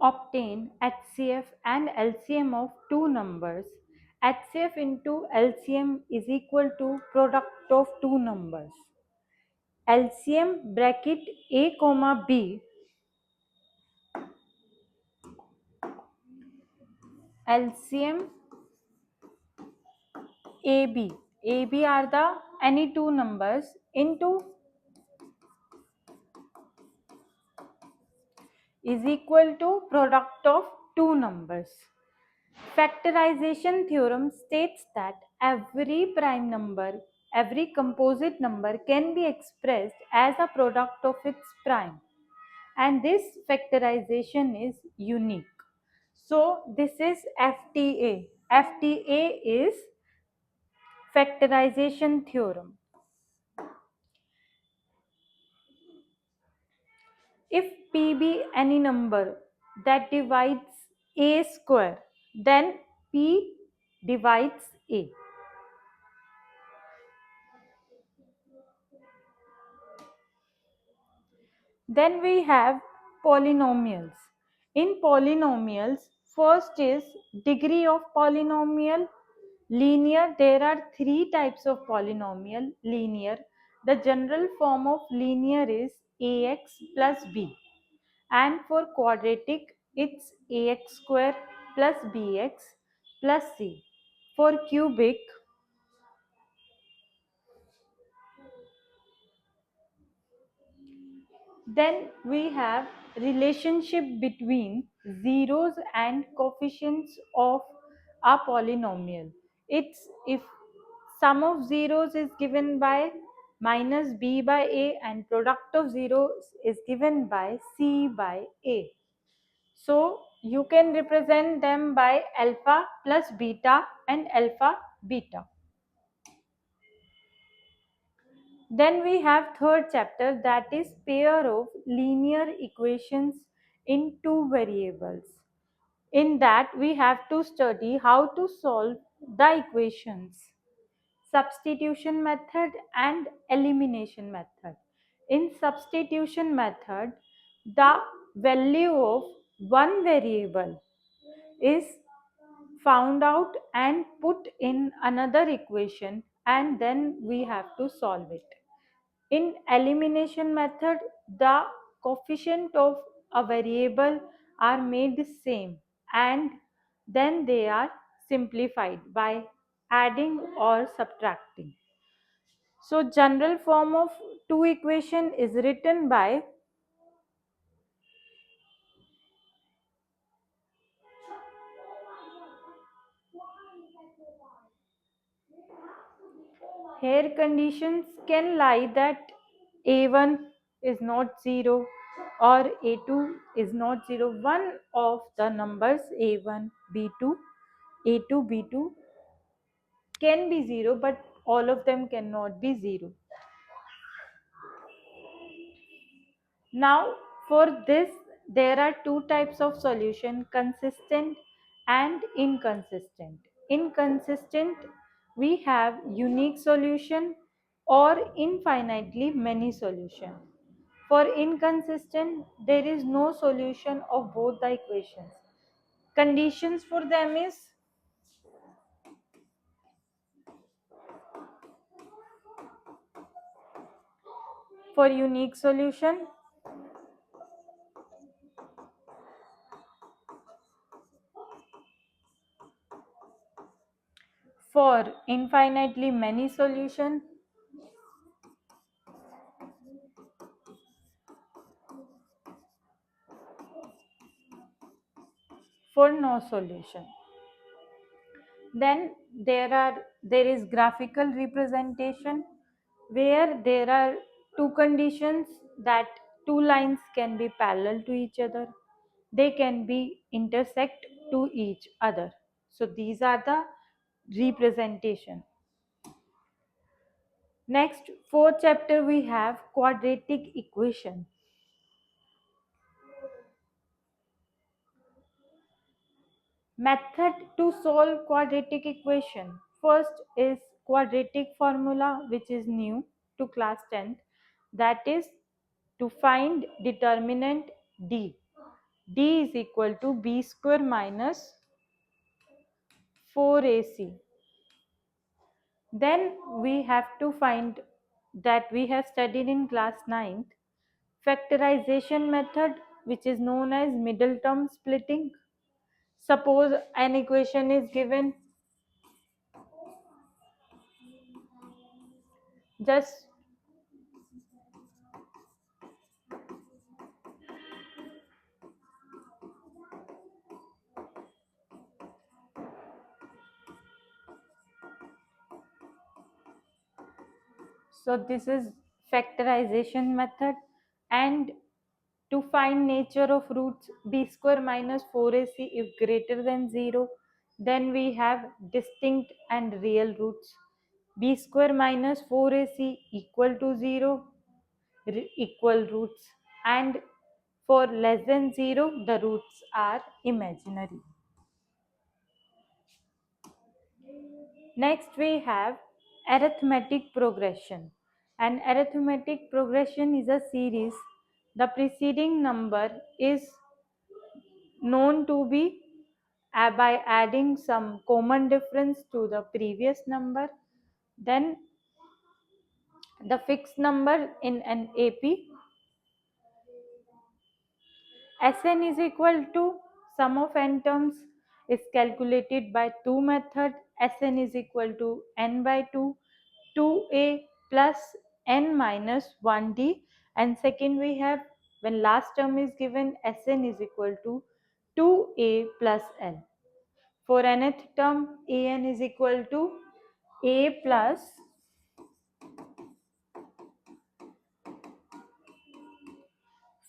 obtain HCF and LCM of two numbers, HCF into LCM is equal to product of two numbers. LCM bracket A comma B, LCM AB. AB are the any two numbers into is equal to product of two numbers. Factorization theorem states that every prime number, every composite number can be expressed as a product of its prime, and this factorization is unique. So this is FTA. FTA is factorization theorem. If P be any number that divides A square, then P divides A. Then we have polynomials. In polynomials, first is degree of polynomial. Linear, there are three types of polynomial. Linear, the general form of linear is ax plus b. And for quadratic, it's ax square plus bx plus c. For cubic, then we have relationship between zeros and coefficients of a polynomial. It's if sum of zeros is given by minus b by a and product of zeros is given by c by a. So you can represent them by alpha plus beta and alpha beta. Then we have third chapter, that is pair of linear equations in two variables. In that we have to study how to solve the equations, substitution method and elimination method. In substitution method, the value of one variable is found out and put in another equation, and then we have to solve it. In elimination method, the coefficient of a variable are made same and then they are simplified by adding or subtracting. So general form of two equation is written by here conditions can lie that a1 is not 0 or a2 is not 0. One of the numbers a1, b2, a2, b2 can be 0, but all of them cannot be 0. Now for this there are two types of solution, consistent and inconsistent. Inconsistent, we have unique solution or infinitely many solution. For inconsistent, there is no solution of both the equations. Conditions for them is for unique solution, for infinitely many solution, for no solution. Then there is graphical representation where there are two conditions that two lines can be parallel to each other, they can be intersect to each other. So these are the representation. Next, fourth chapter we have quadratic equation. Method to solve quadratic equation. First is quadratic formula, which is new to class 10th, that is to find determinant D. D is equal to B square minus 4AC. Then we have to find that we have studied in class 9th factorization method, which is known as middle term splitting. Suppose an equation is given, just so this is factorization method. And to find nature of roots, b square minus 4ac if greater than 0, then we have distinct and real roots. B square minus 4ac equal to 0, equal roots, and for less than 0 the roots are imaginary. Next we have arithmetic progression. An arithmetic progression is a series. The preceding number is known to be by adding some common difference to the previous number. Then the fixed number in an AP. Sn is equal to sum of n terms is calculated by two methods. Sn is equal to n by 2, 2a plus n minus 1d. And second we have, when last term is given, Sn is equal to 2a plus n. For nth term, an is equal to a plus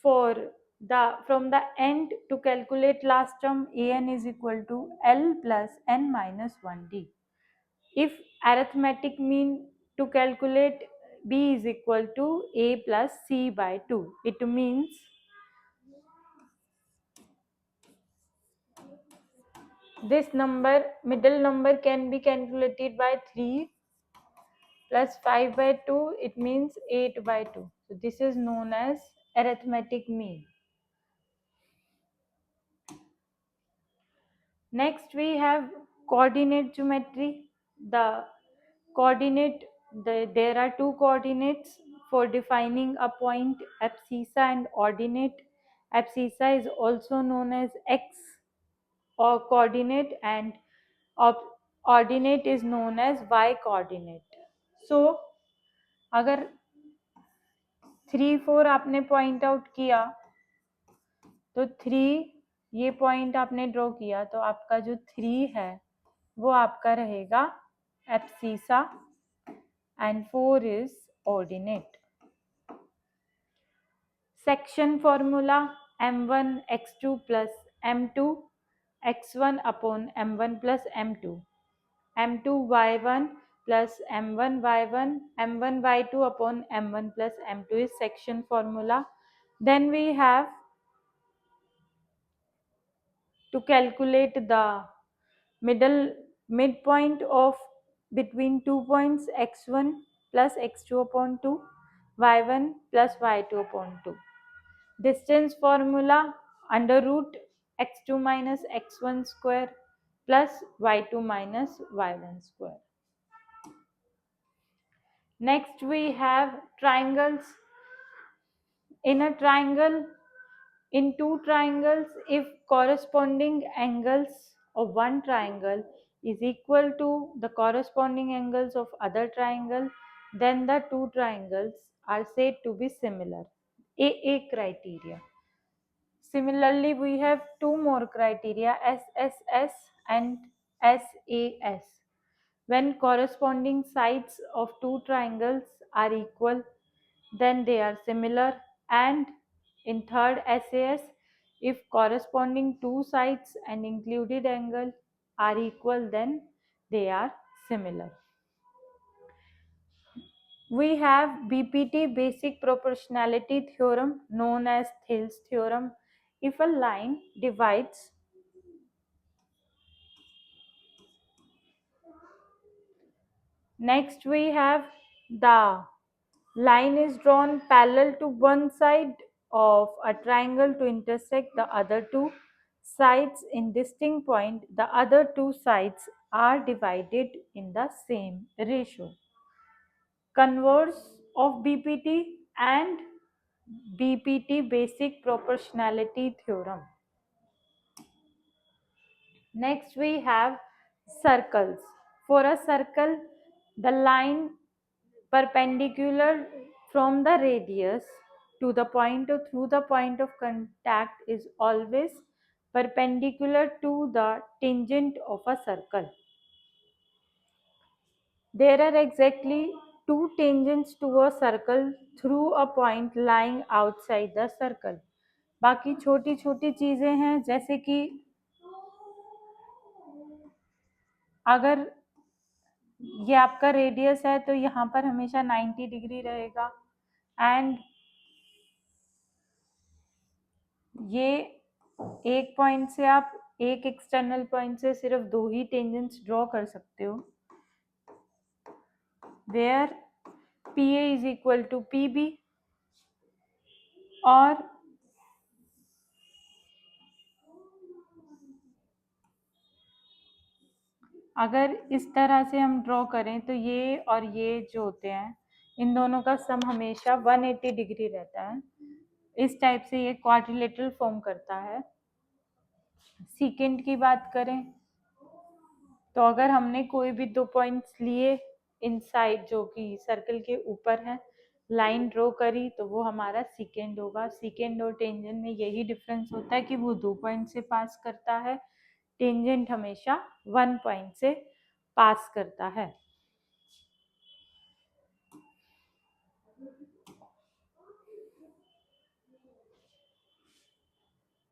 for the from the end to calculate last term, an is equal to l plus n minus 1d. If arithmetic mean to calculate, b is equal to a plus c by 2. It means this number, middle number, can be calculated by 3 plus 5 by 2. It means 8 by 2. So this is known as arithmetic mean. Next we have coordinate geometry. The coordinate, there are two coordinates for defining a point, abscissa and ordinate. Abscissa is also known as x or coordinate, and ordinate is known as y coordinate. So अगर 3 4 आपने point out किया, तो 3 ये point आपने draw किया, तो आपका जो 3 है वो आपका रहेगा abscissa and 4 is ordinate. Section formula: m1 x2 plus m2 x1 upon m1 plus m2, m2 y1 plus m1 y1, m1 y2 upon m1 plus m2 is section formula. Then we have to calculate the midpoint of between 2 points, x1 plus x2 upon 2, y1 plus y2 upon 2. Distance formula: under root x2 minus x1 square plus y2 minus y1 square. Next we have triangles. In a triangle, in two triangles, if corresponding angles of one triangle is equal to the corresponding angles of other triangle, then the two triangles are said to be similar. AA criteria. Similarly, we have two more criteria, SSS and SAS. When corresponding sides of two triangles are equal, then they are similar. And in third, SAS, if corresponding two sides and included angle are equal, then they are similar. We have BPT, basic proportionality theorem, known as Thil's theorem. If a line divides Next we have the line is drawn parallel to one side of a triangle to intersect the other two sides in distinct point, the other two sides are divided in the same ratio. Converse of BPT and BPT, basic proportionality theorem. Next we have circles. For a circle, the line perpendicular from the radius to the point or through the point of contact is always perpendicular to the tangent of a circle. There are exactly two tangents to a circle through a point lying outside the circle. बाकी छोटी छोटी चीजें हैं, जैसे कि अगर ये आपका रेडियस है तो यहाँ पर हमेशा 90 डिग्री रहेगा, एंड ये एक पॉइंट से आप एक एक्सटर्नल पॉइंट से सिर्फ दो ही टेंजेंट्स ड्रॉ कर सकते हो, where P A is equal to P B. और अगर इस तरह से हम ड्रॉ करें तो ये और ये जो होते हैं, इन दोनों का सम हमेशा 180 डिग्री रहता है। इस टाइप से ये क्वाड्रिलेटरल फॉर्म करता है। सीकेंड की बात करें तो अगर हमने कोई भी दो पॉइंट्स लिए इनसाइड जो कि सर्कल के ऊपर है, लाइन ड्रॉ करी, तो वो हमारा सीकेंड होगा। सीकेंड और टेंजेंट में यही डिफरेंस होता है कि वो दो पॉइंट से पास करता है, टेंजेंट हमेशा वन पॉइंट से पास करता है।